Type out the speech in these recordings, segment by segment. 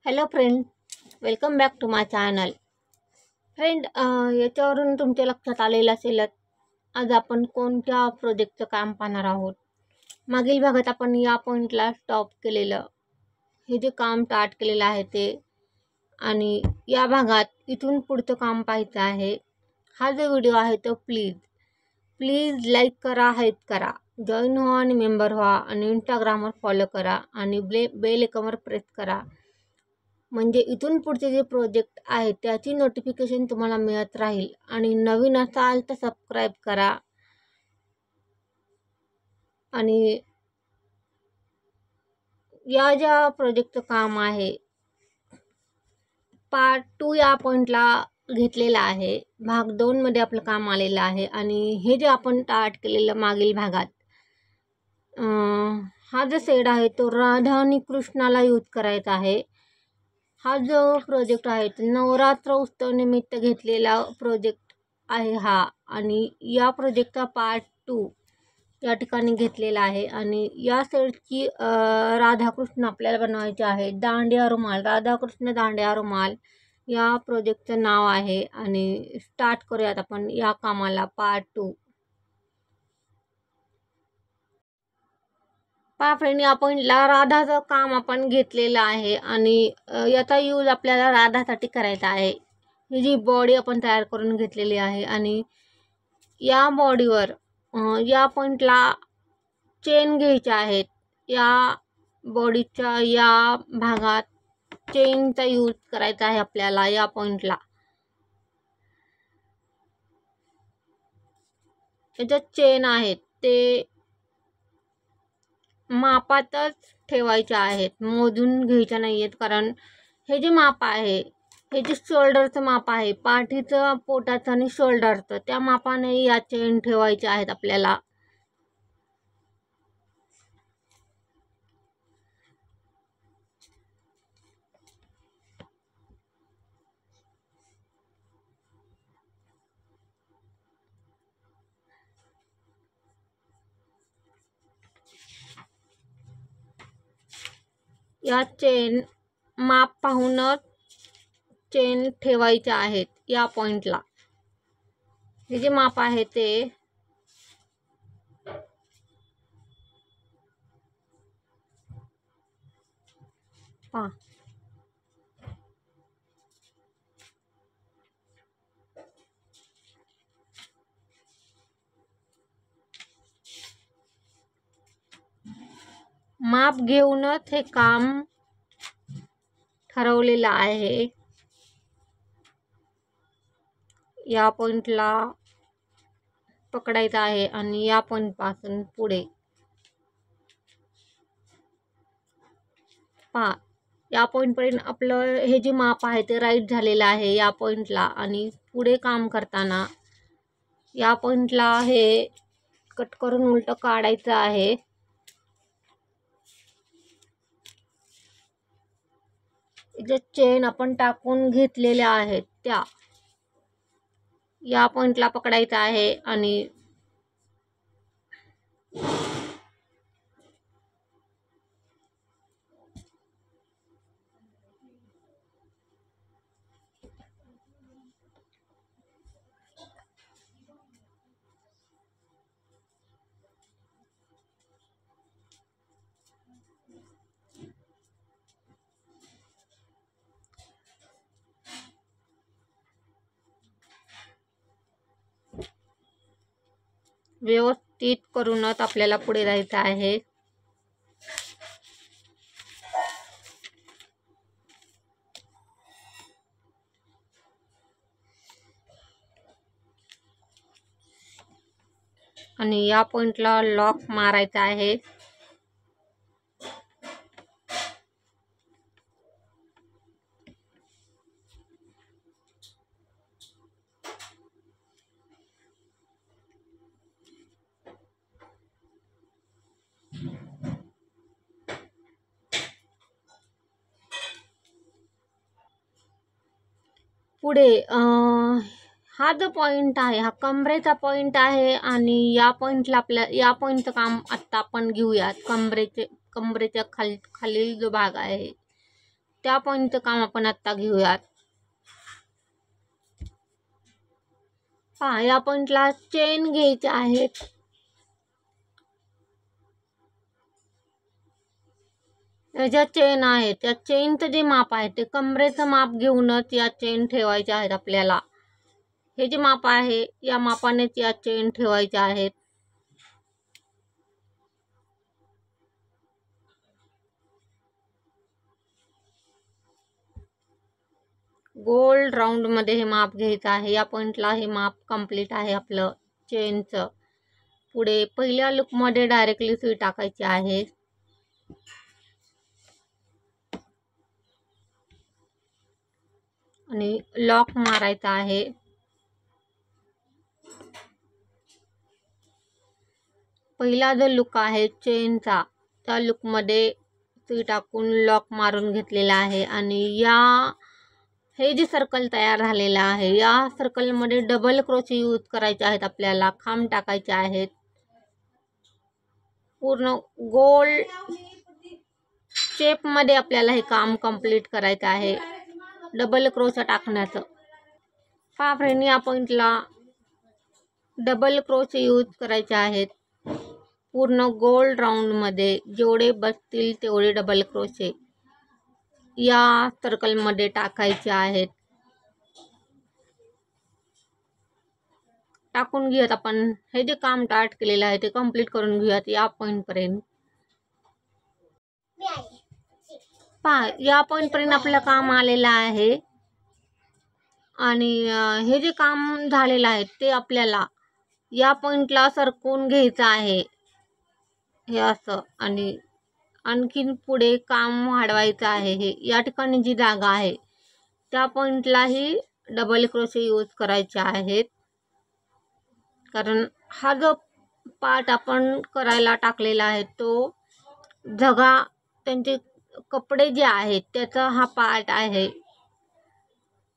Hello friend, welcome back to my channel. Friend, याच्यावरून तुमच्या लक्षात आलेलं असेलच, आज आपण कोणत्या प्रोजेक्टचं काम पाहणार आहोत. मागील भागात आपण या पॉईंटला स्टॉप केलेलं, हे जे काम स्टार्ट केलेलं आहे ते, आणि या भागात इथून पुढचं काम पाहायचं आहे. हा जो व्हिडिओ आहे तो प्लीज लाईक करा, हाईप करा, जॉईन व्हा आणि मेंबर व्हा, आणि इंस्टाग्रामवर फॉलो करा आणि बेल आयकॉनवर प्रेस करा. म्हणजे इथून पुढचे जे प्रोजेक्ट आहे त्याची नोटिफिकेशन तुम्हाला मिळत राहील. आणि नवीन असाल तर सबस्क्राईब करा. आणि या ज्या प्रोजेक्टचं काम आहे पार्ट 2 या पॉईंटला घेतलेला आहे. भाग 2 मध्ये आपलं काम आलेलं आहे. आणि हे जे आपण स्टार्ट केलेलं मागील भागात, हा जो सेड आहे तो राधा आणि कृष्णाला यूज करायचा आहे. हा जो प्रोजेक्ट आहे तो नवरात्र उत्सव निमित्त घेतलेला प्रोजेक्ट आहे हा. आणि या प्रोजेक्टचा पार्ट 2 या ठिकाणी घेतलेला आहे. आणि या सेटची राधाकृष्ण आपल्याला बनवायचे आहे. दांडिया रुमाल, राधाकृष्ण दांडिया रुमाल या प्रोजेक्टचं नाव आहे. आणि स्टार्ट करूयात आपण या कामाला पार्ट 2. पहा फ्रेंड, या पॉईंटला राधाचं काम आपण घेतलेलं आहे. आणि याचा यूज आपल्याला राधासाठी करायचा आहे. ही जी बॉडी आपण तयार करून घेतलेली आहे. आणि या बॉडीवर या पॉईंटला चेन घ्यायच्या आहेत. या बॉडीच्या या भागात चेनचा यूज करायचा आहे आपल्याला. या पॉईंटला याच्यात चेन आहेत ते मापातच ठेवायचे आहेत, मोजून घ्यायच्या नाही आहेत. कारण हे जे माप आहे, हे जे शोल्डरचं माप आहे, पाठीचं, पोटाचं आणि शोल्डरचं, त्या मापाने या चेन ठेवायच्या आहेत आपल्याला. या चेन माप पाहूनच चेन ठेवायच्या आहेत या पॉईंटला. हे जे माप आहे ते पहा. माप घेऊनच हे काम ठरवलेलं आहे. या पॉईंटला पकडायचं आहे आणि या पॉईंट पासून पुढे पहा. या पॉईंटपर्यंत आपलं हे जे माप आहे ते राईट झालेलं आहे या पॉईंटला. आणि पुढे काम करताना या पॉईंटला हे कट करून उलटं काढायचं आहे. जे चेन आपण टाकून घेतलेल्या आहेत त्या या पॉईंटला पकडायचं आहे. आणि व्यवस्थित करूनच आपल्याला पुढे जायचं आहे. आणि या पॉईंटला लॉक मारायचा आहे. पुढे हा जो पॉईंट आहे हा कमरेचा पॉईंट आहे. आणि या पॉईंटला या पॉईंटचं काम आत्ता आपण घेऊयात. कमरेच्या खालील जो भाग आहे त्या पॉईंटचं काम आपण आत्ता घेऊयात. पहा, या पॉईंटला चेन घ्यायचे आहेत. या ज्या चेन आहेत त्या चेनचं जे माप आहे ते कमरेचं माप घेऊनच या चेन ठेवायच्या आहेत आपल्याला. हे जे माप आहे या मापानेच या चेन ठेवायच्या आहेत. गोल राऊंडमध्ये हे माप घ्यायचं आहे. या पॉईंटला हे माप कंप्लीट आहे आपलं चेनचं. पुढे पहिल्या लूकमध्ये डायरेक्टली सुई टाकायची आहे. आणि लॉक मारायचा आहे. पहिला जो लूक आहे चेनचा त्या लूकमध्ये सुई टाकून लॉक मारून घेतलेला आहे. आणि हे जे सर्कल तयार झालेलं आहे या सर्कलमध्ये डबल क्रोशे यूज करायचे आहेत आपल्याला. खांब टाकायचे आहेत. पूर्ण गोल शेपमध्ये आपल्याला हे काम कंप्लीट करायचं आहे डबल क्रोशा टाकण्याचं. पहा फ्रेंड, या पॉईंटला डबल क्रोशे यूज करायचे आहेत. पूर्ण गोल राऊंडमध्ये जेवढे बसतील तेवढे डबल क्रोशे या सर्कलमध्ये टाकायचे आहेत. टाकून घेऊयात आपण. हे जे काम स्टार्ट केलेलं आहे ते कंप्लीट करून घेऊयात या पॉईंटपर्यंत. पहा, या पॉईंटपर्यंत आपलं काम आलेलं आहे. आणि हे जे काम झालेलं आहे ते आपल्याला या पॉईंटला सरकवून घ्यायचं आहे हे असं. आणि आणखीन पुढे काम वाढवायचं आहे. हे या ठिकाणी जी जागा आहे त्या पॉईंटलाही डबल क्रोशे यूज करायचे आहेत. कारण हा जो पार्ट आपण करायला टाकलेला आहे तो झगा त्यांचे कपडे जे आहेत त्याचा हा पार्ट आहे.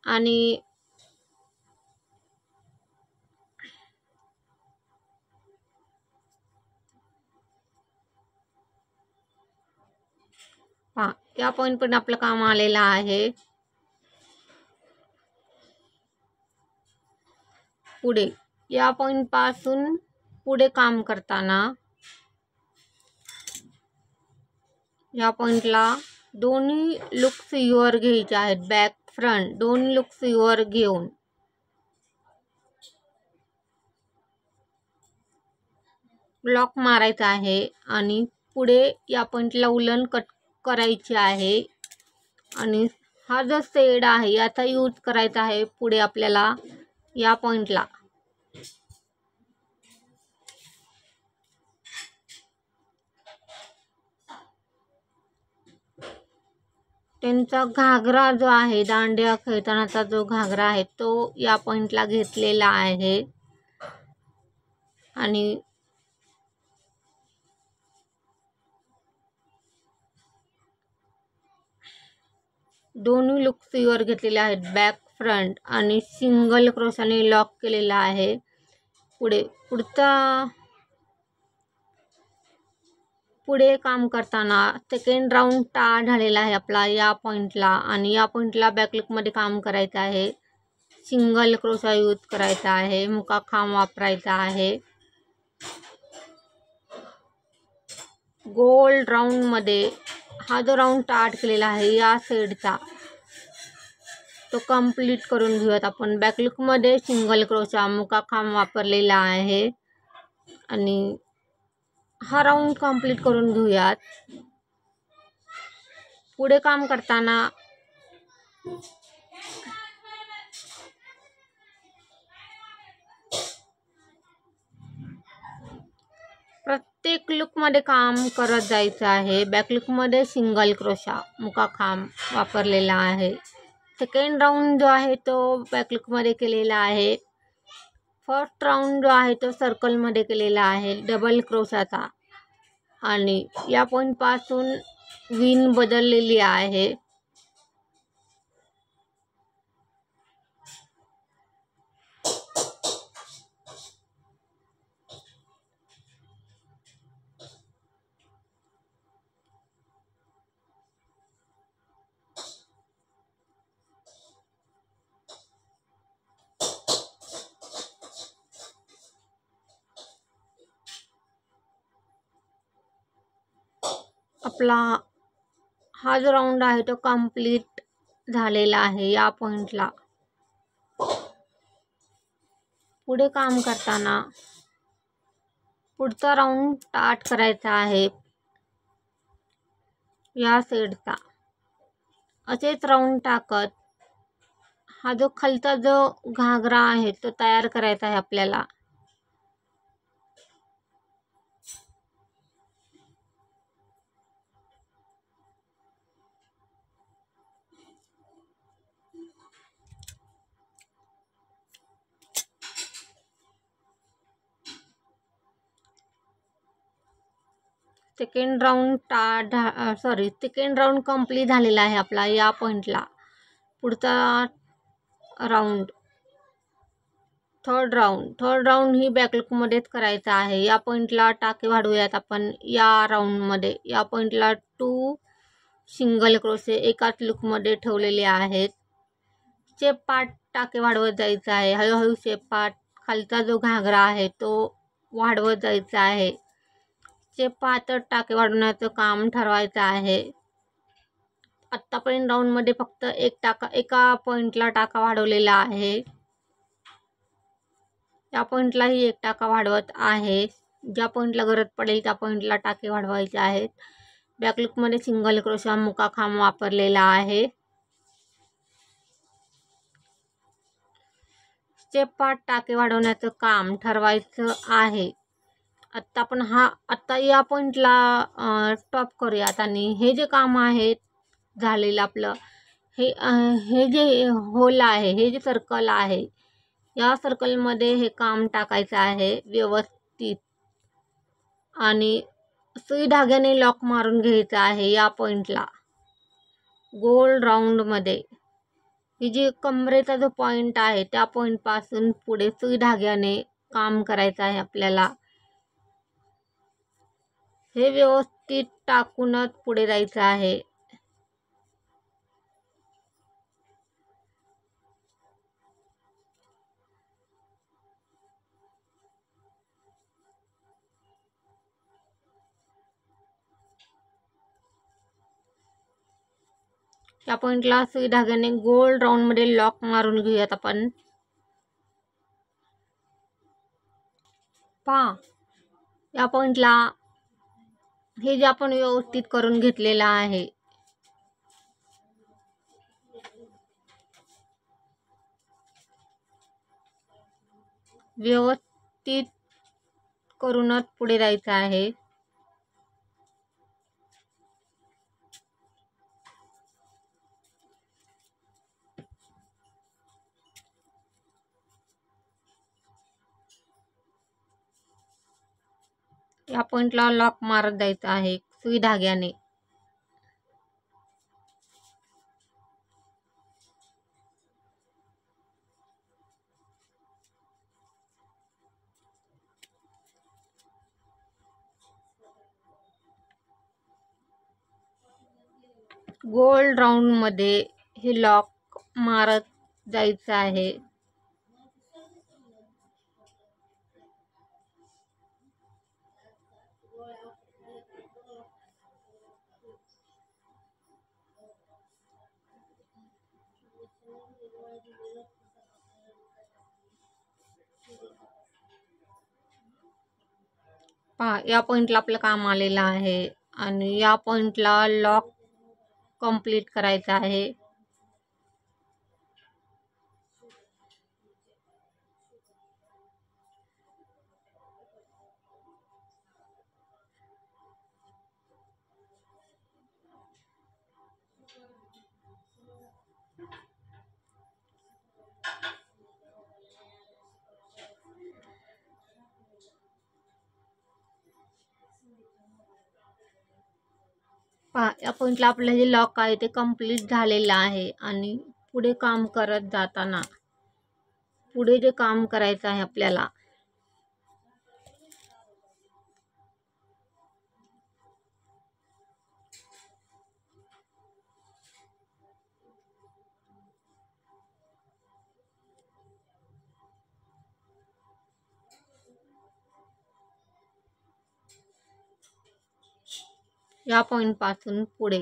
आणि पहा, या पॉईंट पण आपलं काम आलेलं आहे. पुढे या पॉईंट पासून पुढे काम करताना या पॉईंटला दोन्ही लूक सुईवर घ्यायचे आहेत. बॅक फ्रंट दोन्ही लूक सुईवर घेऊन ब्लॉक मारायचा आहे. आणि पुढे या पॉईंटला उलन कट करायची आहे. आणि हा जो शेड आहे याचा यूज करायचा आहे पुढे आपल्याला या पॉईंटला. त्यांचा घागरा जो आहे दांड्या खेळतानाचा जो घागरा आहे तो या पॉईंटला घेतलेला आहे. आणि दोन्ही लूक सुईवर घेतलेले आहेत. बॅक फ्रंट आणि सिंगल क्रोशाने लॉक केलेला आहे. पुढे काम करताना सेकंड राऊंड स्टार्ट झालेला आहे आपला या पॉईंटला. आणि या पॉईंटला बॅकलूकमध्ये काम करायचं आहे. सिंगल क्रोशा यूज करायचा आहे. मुका खांब वापरायचा आहे. गोल राऊंडमध्ये हा जो राऊंड स्टार्ट केलेला आहे या साईडचा तो कंप्लीट करून घेऊयात आपण. बॅकलूकमध्ये सिंगल क्रोशा मुका खांब वापरलेला आहे. आणि हा राऊंड कंप्लीट करून घेऊयात. पुढे काम करताना प्रत्येक लूकमध्ये काम करत जायचं आहे. बॅकलूकमध्ये सिंगल क्रोशा मुका खांब वापरलेला आहे. सेकंड राऊंड जो आहे तो बॅकलूकमध्ये केलेला आहे. फर्स्ट राऊंड जो आहे तो सर्कलमध्ये केलेला आहे डबल क्रोशाचा. आणि या पॉईंटपासून विन बदललेली आहे. आपला हा जो राऊंड आहे तो कंप्लीट झालेला आहे. या पॉइंटला पुढे काम करताना पुढचा राऊंड स्टार्ट करायचा आहे या साईडचा. असेच राऊंड टाकत हा जो खालचा जो घागरा आहे तो तयार करायचा आहे आपल्याला. सेकंड राऊंड कंप्लीट झालेला आहे आपला या पॉइंटला. पुढचा राऊंड थर्ड राऊंड ही बॅकलुकमध्येच करायचा आहे. या पॉइंटला टाके वाढवूयात आपण. या राऊंडमध्ये या पॉइंटला 2 सिंगल क्रोशे एकाच लूकमध्ये ठेवलेले आहेत. शेप पार्ट टाके वाढवत जायचा आहे. हळूहळू शेप पार्ट खालचा जो घागरा आहे तो वाढवत जायचा आहे. शेप पार्ट टाके वाढवण्याचं काम ठरवायचं आहे. आत्तापर्यंत राऊंडमध्ये फक्त एका पॉइंटला टाका वाढवलेला आहे. या पॉइंटलाही 1 टाका वाढवत आहे. ज्या पॉइंटला गरज पडेल त्या पॉइंटला टाके वाढवायचे आहेत. बॅकलुकमध्ये सिंगल क्रोशा मुका खांब वापरलेला आहे. स्टेप पार्ट टाके वाढवण्याचं काम ठरवायचं आहे. आता या पॉइंटला स्टॉप करूयात आणि हे जे काम आहे झालेलं आपलं हे जे होल आहे, हे जे सर्कल आहे, या सर्कलमध्ये हे काम टाकायचं आहे व्यवस्थित आणि सुई धाग्याने लॉक मारून घ्यायचं आहे. या पॉइंटला गोल राऊंडमध्ये ही जी कमरेचा जो पॉइंट आहे त्या पॉइंटपासून पुढे सुई धाग्याने काम करायचं आहे आपल्याला. हे व्यवस्थित टाकूनच पुढे जायचं आहे. या पॉइंटला सुई धाग्याने गोल राऊंडमध्ये लॉक मारून घेऊयात आपण. पहा, या पॉइंटला हे जे आपण व्यवस्थित करून घेतलेलं आहे व्यवस्थित करूनच पुढे जायचं आहे. या पॉइंटला लॉक मारत जायचं आहे सुई धाग्याने. गोल राऊंडमध्ये हे लॉक मारत जायचं आहे. पहा, या पॉइंटला आपलं काम आलेलं आहे आणि या पॉइंटला लॉक कंप्लीट करायचा आहे. पहा, या पॉइंटला आपलं जे लॉक आहे ते कंप्लीट झालेलं आहे आणि पुढे काम करत जाताना पुढे जे काम करायचं आहे आपल्याला या पॉईंटपासून पुढे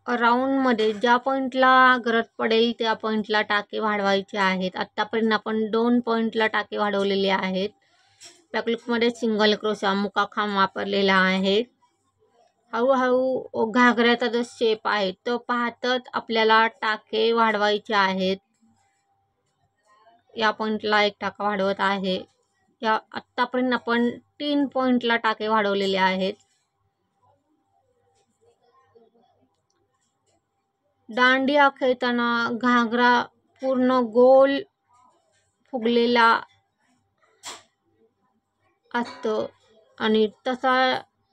राऊंडमध्ये ज्या पॉईंटला गरज पडेल त्या पॉईंटला टाके वाढवायचे आहेत. आत्तापर्यंत आपण 2 पॉईंटला टाके वाढवलेले आहेत. बॅकलूकमध्ये सिंगल क्रोशा मुकाखांब वापरलेला आहे. हळूहळू घागऱ्याचा जो शेप आहे तो पाहतच आपल्याला टाके वाढवायचे आहेत. या पॉईंटला एक टाका वाढवत आहे. या आत्तापर्यंत आपण 3 पॉईंटला टाके वाढवलेले आहेत. दांडिया खेळताना घागरा पूर्ण गोल फुगलेला असतो आणि तसा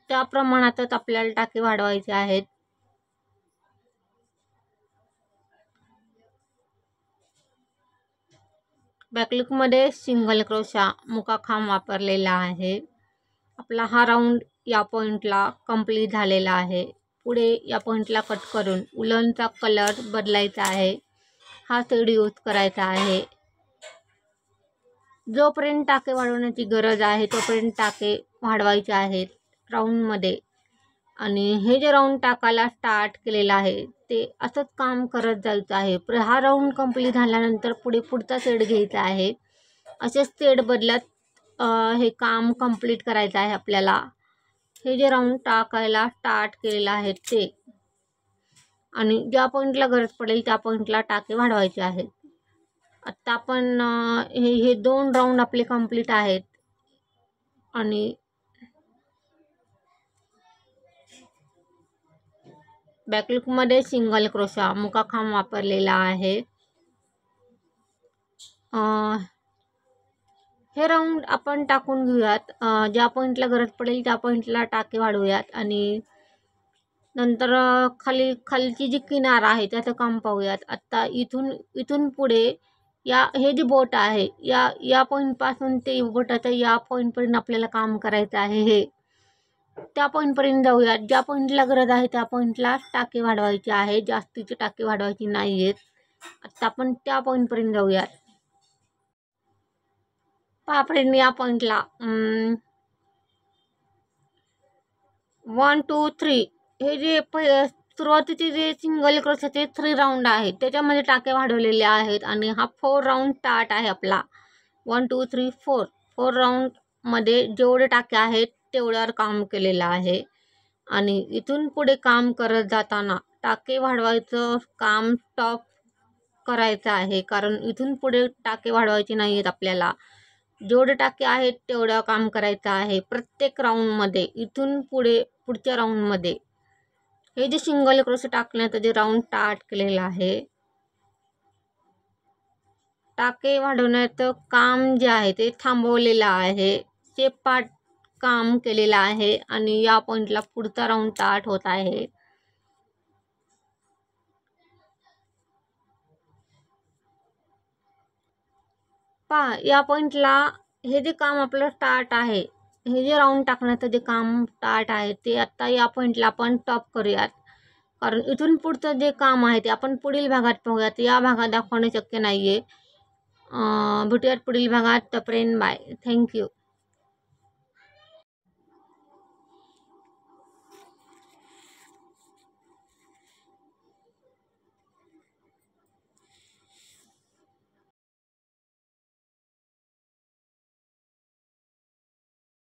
त्या प्रमाणातच आपल्याला टाके वाढवायचे आहेत. बॅकलूकमध्ये सिंगल क्रोशा मुकाखांब वापरलेला आहे. आपला हा राऊंड या पॉईंटला कंप्लीट झालेला आहे. पुढे या पॉईंटला कट करून उलनचा कलर बदलायचा आहे. हा शेड यूज करायचा आहे. जोपर्यंत टाके वाढवण्याची गरज आहे तोपर्यंत टाके वाढवायचे आहेत राऊंडमध्ये. आणि हे जे राऊंड टाकायला स्टार्ट केलेलं आहे ते असंच काम करत जायचं आहे. हा राऊंड कंप्लीट झाल्यानंतर पुढचा शेड घ्यायचा आहे. असेच शेड बदलत हे काम कंप्लीट करायचं आहे आपल्याला. हे जे राऊंड टाकायला स्टार्ट केलेलं आहे ते आणि ज्या पॉईंटला गरज पडेल त्या पॉईंटला टाके वाढवायचे आहेत. आत्ता आपण हे 2 राऊंड आपले कंप्लीट आहेत आणि बॅकलूकमध्ये सिंगल क्रोशा मुकाखांब वापरलेला आहे. हे राऊंड आपण टाकून घेऊयात. ज्या पॉईंटला गरज पडेल त्या पॉईंटला टाके वाढवूयात आणि नंतर खालची जी किनार आहे त्याचं काम पाहूयात. आत्ता इथून पुढे हे जे बोट आहे या पॉईंटपासून ते बोटाचं या पॉईंटपर्यंत आपल्याला काम करायचं आहे. हे त्या पॉईंटपर्यंत जाऊयात. ज्या पॉईंटला गरज आहे त्या पॉईंटला टाके वाढवायचे आहे. जास्तीचे टाके वाढवायची नाही आहेत. आत्ता आपण त्या पॉईंटपर्यंत जाऊयात. पहा फ्रेंड, या पॉईंटला 1 2 3 हे जे सुरुवातीचे जे सिंगल क्रोशाचे 3 राऊंड आहेत त्याच्यामध्ये टाके वाढवलेले आहेत आणि हा 4 राऊंड स्टार्ट आहे आपला. 1 2 3 4 राऊंडमध्ये जेवढे टाके आहेत तेवढ्यावर काम केलेलं आहे. आणि इथून पुढे काम करत जाताना टाके वाढवायचं काम स्टॉप करायचं आहे, कारण इथून पुढे टाके वाढवायचे नाही आहेत आपल्याला. जेवढे टाके आहेत तेवढं काम करायचं आहे प्रत्येक राऊंडमध्ये. इथून पुढच्या राऊंडमध्ये हे जे सिंगल क्रोशे टाकण्याचं जे राऊंड स्टार्ट केलेलं आहे, टाके वाढवण्याचं काम जे आहे ते थांबवलेलं आहे. शेप पार्ट काम केलेलं आहे आणि या पॉईंटला पुढचा राऊंड स्टार्ट होत आहे. पहा, या पॉईंटला हे जे काम आपलं स्टार्ट आहे, हे जे राऊंड टाकण्याचं जे काम स्टार्ट आहे ते आत्ता या पॉईंटला आपण स्टॉप करूयात, कारण इथून पुढचं जे काम आहे ते आपण पुढील भागात पाहूयात. या भागात दाखवणे शक्य नाही आहे. भेटूयात पुढील भागात. तोपर्यंत बाय. थँक्यू.